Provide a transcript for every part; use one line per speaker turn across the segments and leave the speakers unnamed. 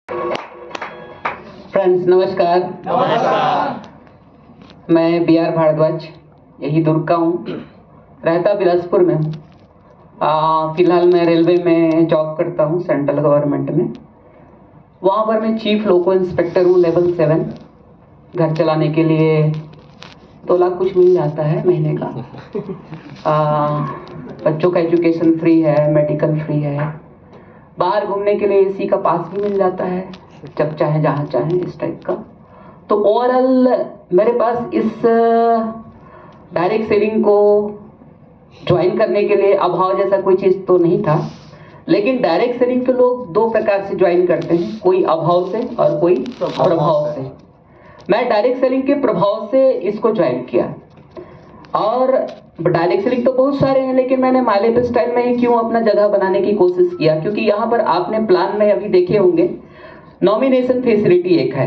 Friends नमस्कार। मैं B are Bhardwaj, यही दुर्ग का हूँ, रहता बिलासपुर में हूँ। फिलहाल मैं रेलवे में जॉब करता हूँ, सेंट्रल गवर्नमेंट में। वहाँ पर मैं चीफ लोको इंस्पेक्टर हूँ, लेवल 7। घर चलाने के लिए 2 लाख कुछ मिल जाता है महीने का। बच्चों का एजुकेशन फ्री है, मेडिकल फ्री है। बाहर घूमने के लिए एसी का पास भी मिल जाता है, जब चाहे जहाँ चाहे, इस टाइप का। तो ओवरऑल मेरे पास इस डायरेक्ट सेलिंग को ज्वाइन करने के लिए अभाव जैसा कोई चीज़ तो नहीं था, लेकिन डायरेक्ट सेलिंग के लोग 2 प्रकार से ज्वाइन करते हैं, कोई अभाव से और कोई प्रभाव से। मैं डायरेक्ट सेलिंग के प्रभाव से इसको ज्वाइन किया। और डायरेक्ट सेलिंग तो बहुत सारे हैं, लेकिन मैंने माय लाइफ स्टाइल में ही क्यों अपना जगह बनाने की कोशिश किया, क्योंकि यहाँ पर आपने प्लान में अभी देखे होंगे नॉमिनेशन फैसिलिटी एक है।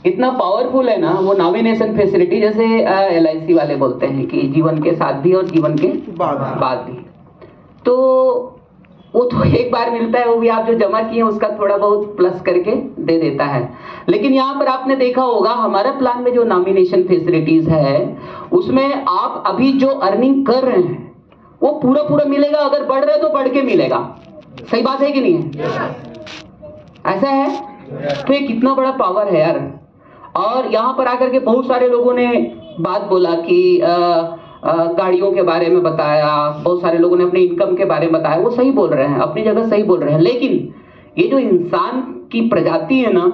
इतना पावरफुल है ना वो नॉमिनेशन फैसिलिटी, जैसे LIC वाले बोलते हैं कि जीवन के साथ भी और जीवन के बाद भी। तो वो तो एक बार मिलता है, वो भी आप जो जमा किए उसका थोड़ा बहुत प्लस करके दे देता है। लेकिन यहाँ पर आपने देखा होगा हमारा प्लान में जो नॉमिनेशन फैसिलिटीज है उसमें आप अभी जो अर्निंग कर रहे हैं वो पूरा मिलेगा। अगर बढ़ रहे तो बढ़ के मिलेगा। सही बात है कि नहीं है? ऐसा है। तो ये कितना बड़ा पावर है यार। और यहाँ पर आकर के बहुत सारे लोगों ने बात बोला कि गाड़ियों के बारे में बताया, बहुत सारे लोगों ने अपने इनकम के बारे में बताया। वो सही बोल रहे हैं, अपनी जगह सही बोल रहे हैं, लेकिन ये जो इंसान की प्रजाति है ना,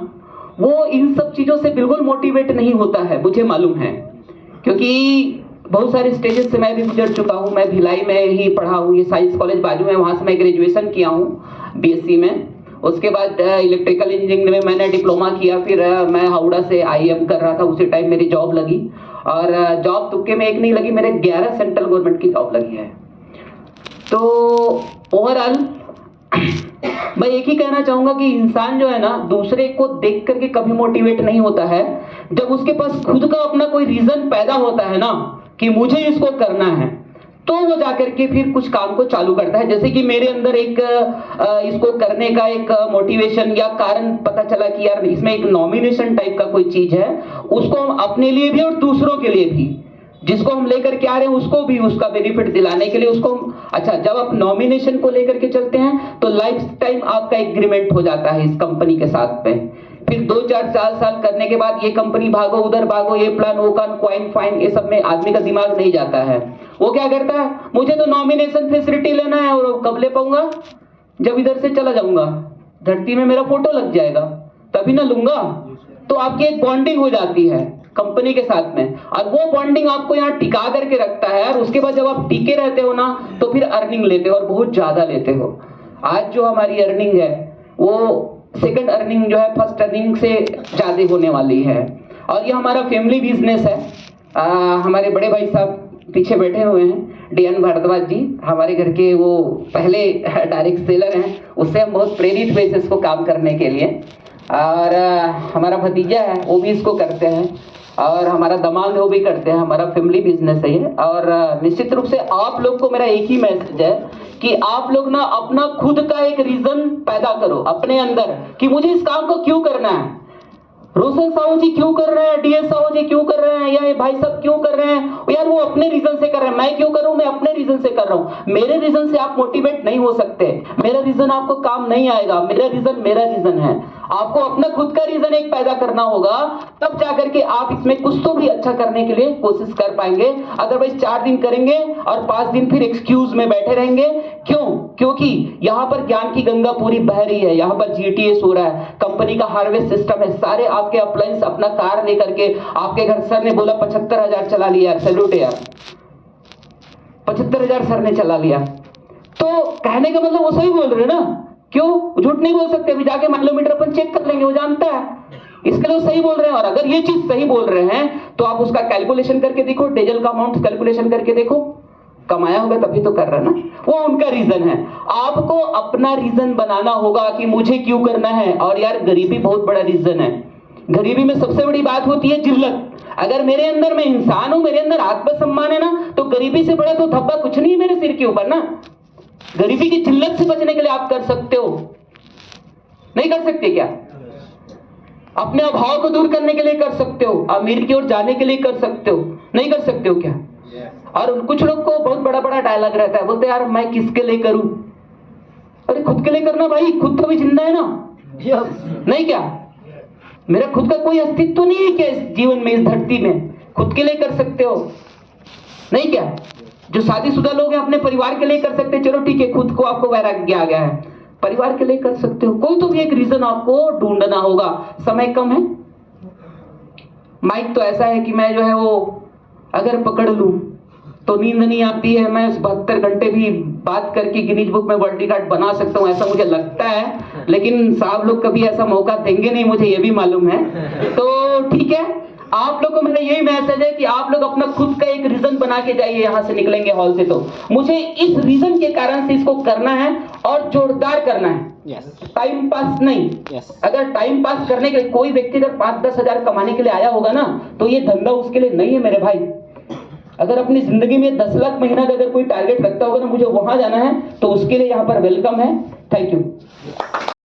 वो इन सब चीजों से बिल्कुल मोटिवेट नहीं होता है, मुझे मालूम है। क्योंकि बहुत सारे स्टेजेस से मैं भी गुजर चुका हूँ। मैं भिलाई में ही पढ़ा हूँ, ये साइंस कॉलेज बाजू में, वहां से मैं ग्रेजुएशन किया हूँ BSc में। उसके बाद इलेक्ट्रिकल इंजीनियरिंग में मैंने डिप्लोमा किया। फिर मैं हावड़ा से IIM कर रहा था, उसी टाइम मेरी जॉब लगी। और जॉब तुक्के में एक नहीं लगी, मेरे 11 सेंट्रल गवर्नमेंट की जॉब लगी है। तो ओवरऑल मैं एक ही कहना चाहूंगा कि इंसान जो है ना, दूसरे को देख करके कभी मोटिवेट नहीं होता है। जब उसके पास खुद का अपना कोई रीजन पैदा होता है ना कि मुझे इसको करना है, तो वो जाकर के फिर कुछ काम को चालू करता है। जैसे कि मेरे अंदर एक इसको करने का एक मोटिवेशन या कारण पता चला कि यार इसमें एक नॉमिनेशन टाइप का कोई चीज है, उसको हम अपने लिए भी और दूसरों के लिए भी, जिसको हम लेकर के आ रहे हैं उसको भी उसका बेनिफिट दिलाने के लिए उसको अच्छा, जब आप नॉमिनेशन को लेकर के चलते हैं तो लाइफ टाइम आपका एग्रीमेंट हो जाता है इस कंपनी के साथ में। फिर 2-4 साल करने के बाद ये कंपनी भागो, उधर भागो, ये प्लान, वो प्लान, क्वाइन फाइन, ये सब में आदमी का दिमाग नहीं जाता है। वो क्या करता है, मुझे तो नॉमिनेशन फैसिलिटी लेना है, और कब ले पाऊंगा, जब इधर से चला जाऊंगा, धरती में मेरा फोटो लग जाएगा, तभी ना लूंगा। तो आपकी एक बॉन्डिंग हो जाती है कंपनी के साथ में, और वो बॉन्डिंग आपको यहाँ टिका करके रखता है। और उसके बाद जब आप टिके रहते हो ना, तो फिर अर्निंग लेते हो और बहुत ज्यादा लेते हो। आज जो हमारी अर्निंग है वो सेकंड अर्निंग जो है फर्स्ट अर्निंग से ज्यादा होने वाली है। और ये हमारा फैमिली बिजनेस है। हमारे बड़े भाई साहब पीछे बैठे हुए हैं, DN भारद्वाज जी, हमारे घर के वो पहले डायरेक्ट सेलर हैं। उससे हम बहुत प्रेरित हुए इसको काम करने के लिए। और हमारा भतीजा है, वो भी इसको करते हैं, और हमारा दामाद वो भी करते हैं। हमारा फैमिली बिजनेस है ये। और निश्चित रूप से आप लोग को मेरा एक ही मैसेज है कि आप लोग ना अपना खुद का एक रीजन पैदा करो अपने अंदर कि मुझे इस काम को क्यों करना है। रोशन साहू जी क्यों कर रहे हैं, DS साहू जी क्यों कर रहे हैं, या ये भाई साहब क्यों कर रहे हैं, यार वो अपने रीजन से कर रहे हैं। मैं क्यों कर रहा हूं, मैं अपने रीजन से कर रहा हूं। मेरे रीजन से आप मोटिवेट नहीं हो सकते, मेरा रीजन आपको काम नहीं आएगा। मेरा रीजन है। आपको अपना खुद का रीजन एक पैदा करना होगा, तब जाकर के आप इसमें कुछ तो भी अच्छा करने के लिए कोशिश कर पाएंगे। अदरवाइज 4 दिन करेंगे और 5 दिन फिर एक्सक्यूज में बैठे रहेंगे। क्यों? क्योंकि यहाँ पर ज्ञान की गंगा पूरी बह रही है, यहाँ पर GTS हो रहा है, कंपनी का हार्वेस्ट सिस्टम है। सारे आपके अप्लायंस अपना कार लेकर के आपके घर, सर ने बोला 75,000 चला लिया, सैल्यूट यार, 75,000 सर ने चला लिया। तो कहने का मतलब वो सही बोल रहे हैं ना, क्यों झूठ नहीं बोल सकते। अभी जाके माइलोमीटर अपन चेक कर लेंगे, वो जानता है, इसके लिए वो सही बोल रहे हैं। और अगर ये चीज सही बोल रहे हैं तो आप उसका कैलकुलेशन करके देखो, डीजल का अमाउंट कैलकुलेशन करके देखो, कमाया होगा तभी तो कर रहा ना। वो उनका रीजन है। आपको अपना रीजन बनाना होगा कि मुझे क्यों करना है। और यार गरीबी बहुत बड़ा रीजन है। गरीबी में सबसे बड़ी बात होती है जिल्लत। अगर मेरे अंदर, मैं इंसान हूं, मेरे अंदर आत्मसम्मान है ना, तो गरीबी से बड़ा तो धब्बा कुछ नहीं है मेरे सिर के ऊपर ना। गरीबी की जिल्लत से बचने के लिए आप कर सकते हो। नहीं कर सकते क्या? अपने अभाव को दूर करने के लिए कर सकते हो, अमीर की ओर जाने के लिए कर सकते हो, नहीं कर सकते हो क्या? और कुछ लोग को बहुत बड़ा बड़ा डायलॉग रहता है, बोलते यार मैं किसके लिए करूं? अरे खुद के लिए करना भाई, खुद तो भी जिंदा है ना, नहीं क्या? मेरा खुद का कोई अस्तित्व तो नहीं है क्या इस जीवन में, इस धरती में? खुद के लिए कर सकते हो, नहीं क्या? जो शादीशुदा लोग हैं अपने परिवार के लिए कर सकते हैं, चलो ठीक है, खुद को आपको वैराग्य आ गया है, परिवार के लिए कर सकते हो। कोई तो भी एक रीजन आपको ढूंढना होगा। समय कम है, माइक तो ऐसा है कि मैं जो है वो अगर पकड़ लूं तो नींद नहीं आती है, मैं 72 घंटे भी बात करके गिनीज बुक में वर्ल्ड रिकॉर्ड बना सकता हूं, ऐसा मुझे लगता है। लेकिन साहब लोग कभी ऐसा मौका देंगे नहीं, मुझे ये भी मालूम है। तो ठीक है, आप लोग को मेरा यही मैसेज है कि आप लोग अपना खुद का एक रीजन बना के जाइए, यहां से निकलेंगे हॉल से तो मुझे इस रीजन के कारण से इसको करना है और जोरदार करना है। टाइम पास नहीं। अगर टाइम पास करने के लिए कोई व्यक्ति अगर 5-10 हजार कमाने के लिए आया होगा ना, तो ये धंधा उसके लिए नहीं है मेरे भाई। अगर अपनी जिंदगी में 10 लाख महीना का अगर कोई टारगेट रखता होगा ना, मुझे वहां जाना है, तो उसके लिए यहाँ पर वेलकम है। Thank you.